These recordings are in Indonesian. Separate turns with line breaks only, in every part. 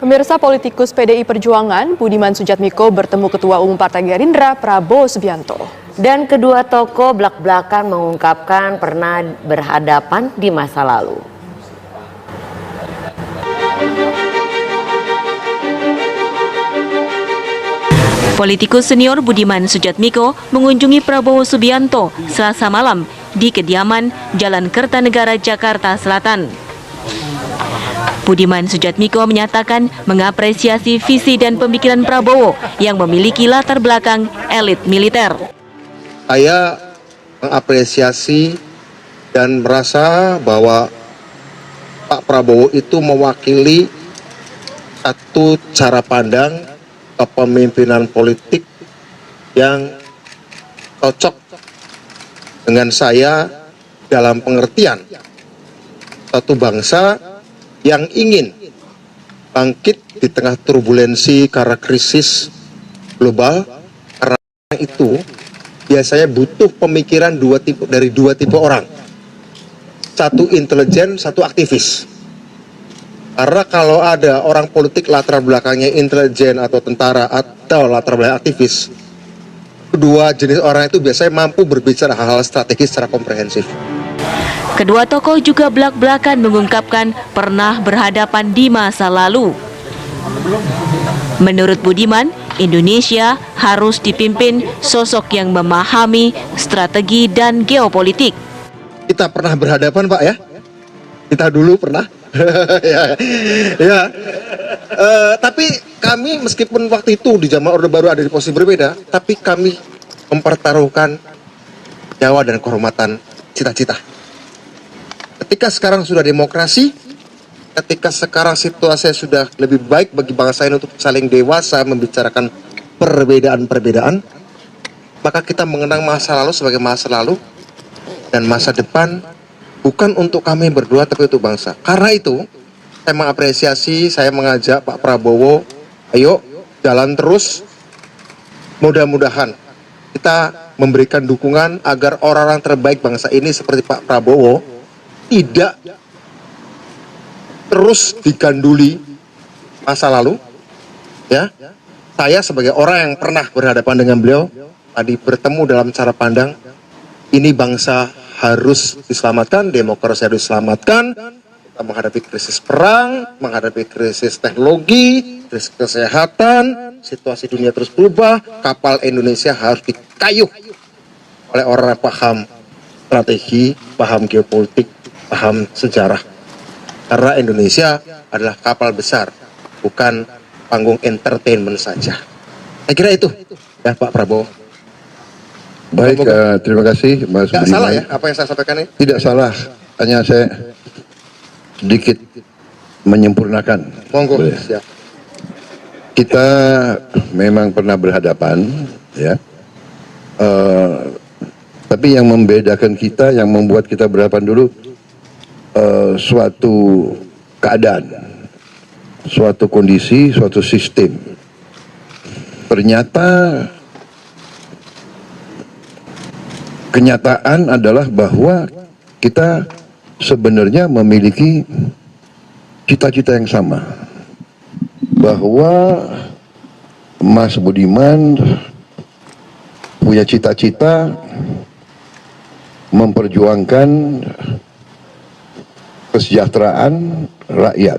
Pemirsa, politikus PDI Perjuangan Budiman Sujatmiko bertemu Ketua Umum Partai Gerindra Prabowo Subianto.
Dan kedua tokoh belak-belakan mengungkapkan pernah berhadapan di masa lalu.
Politikus senior Budiman Sujatmiko mengunjungi Prabowo Subianto Selasa malam di kediaman Jalan Kertanegara, Jakarta Selatan. Budiman Sujatmiko menyatakan mengapresiasi visi dan pemikiran Prabowo yang memiliki latar belakang elit militer.
Saya mengapresiasi dan merasa bahwa Pak Prabowo itu mewakili satu cara pandang kepemimpinan politik yang cocok dengan saya dalam pengertian satu bangsa yang ingin bangkit di tengah turbulensi karena krisis global. Karena itu biasanya butuh pemikiran dari dua tipe orang, satu intelijen, satu aktivis. Karena kalau ada orang politik latar belakangnya intelijen atau tentara atau latar belakang aktivis, kedua jenis orang itu biasanya mampu berbicara hal-hal strategis secara komprehensif.
Kedua tokoh juga belak-belakan mengungkapkan pernah berhadapan di masa lalu. Menurut Budiman, Indonesia harus dipimpin sosok yang memahami strategi dan geopolitik.
Kita pernah berhadapan, Pak, ya? Kita dulu pernah. Tapi kami meskipun waktu itu di zaman Orde Baru ada di posisi berbeda, tapi kami mempertaruhkan nyawa dan kehormatan cita-cita. Ketika sekarang sudah demokrasi, ketika sekarang situasi sudah lebih baik bagi bangsa ini untuk saling dewasa membicarakan perbedaan-perbedaan, maka kita mengenang masa lalu sebagai masa lalu dan masa depan bukan untuk kami berdua tapi untuk bangsa. Karena itu saya mengapresiasi, saya mengajak Pak Prabowo, ayo jalan terus, mudah-mudahan kita memberikan dukungan agar orang-orang terbaik bangsa ini seperti Pak Prabowo tidak terus diganduli masa lalu. Ya, saya sebagai orang yang pernah berhadapan dengan beliau tadi bertemu dalam cara pandang ini bangsa harus diselamatkan, demokrasi harus diselamatkan. Kita menghadapi krisis perang, menghadapi krisis teknologi, krisis kesehatan, situasi dunia terus berubah. Kapal Indonesia harus dikayuh oleh orang yang paham strategi, paham geopolitik, paham sejarah. Karena Indonesia adalah kapal besar, bukan panggung entertainment saja. Saya kira itu, ya Pak Prabowo.
Baik, terima kasih Mas Budiman.
Tidak salah ya apa yang saya sampaikan ini?
Tidak salah, hanya saya sedikit menyempurnakan.
Monggo, siap.
Kita memang pernah berhadapan, ya. Tapi yang membedakan kita, yang membuat kita berhadapan dulu, suatu keadaan, suatu kondisi, suatu sistem. Ternyata kenyataan adalah bahwa kita sebenarnya memiliki cita-cita yang sama. Bahwa Mas Budiman punya cita-cita memperjuangkan kesejahteraan rakyat,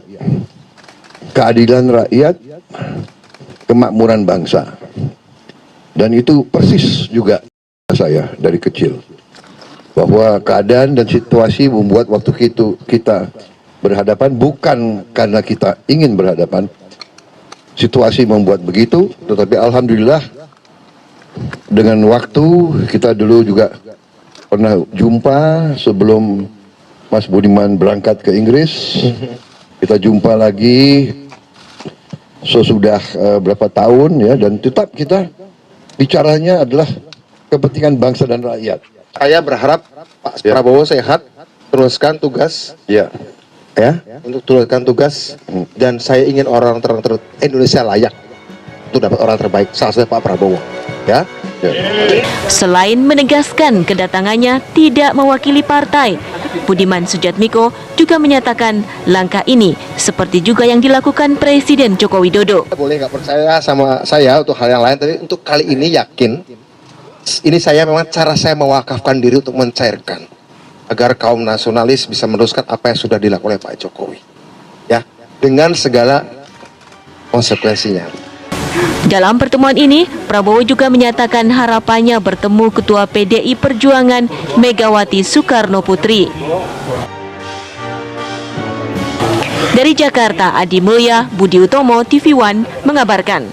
keadilan rakyat, kemakmuran bangsa. Dan itu persis juga saya dari kecil, bahwa keadaan dan situasi membuat waktu itu kita berhadapan bukan karena kita ingin berhadapan, situasi membuat begitu, tetapi alhamdulillah dengan waktu kita dulu juga pernah jumpa sebelum Mas Budiman berangkat ke Inggris, kita jumpa lagi sesudah berapa tahun ya, dan tetap kita bicaranya adalah kepentingan bangsa dan rakyat.
Saya berharap Pak Prabowo sehat, teruskan tugas, ya, untuk teruskan tugas, dan saya ingin orang Indonesia layak untuk dapat orang terbaik, salah satunya Pak Prabowo, ya.
Selain menegaskan kedatangannya tidak mewakili partai, Budiman Sujatmiko juga menyatakan langkah ini seperti juga yang dilakukan Presiden Joko Widodo.
Boleh nggak percaya sama saya untuk hal yang lain, tapi untuk kali ini yakin, ini saya memang cara saya mewakafkan diri untuk mencairkan agar kaum nasionalis bisa meneruskan apa yang sudah dilakukan oleh Pak Jokowi, ya, dengan segala konsekuensinya.
Dalam pertemuan ini, Prabowo juga menyatakan harapannya bertemu Ketua PDI Perjuangan Megawati Soekarno Putri. Dari Jakarta, Adi Mulya, Budi Utomo, TV One mengabarkan.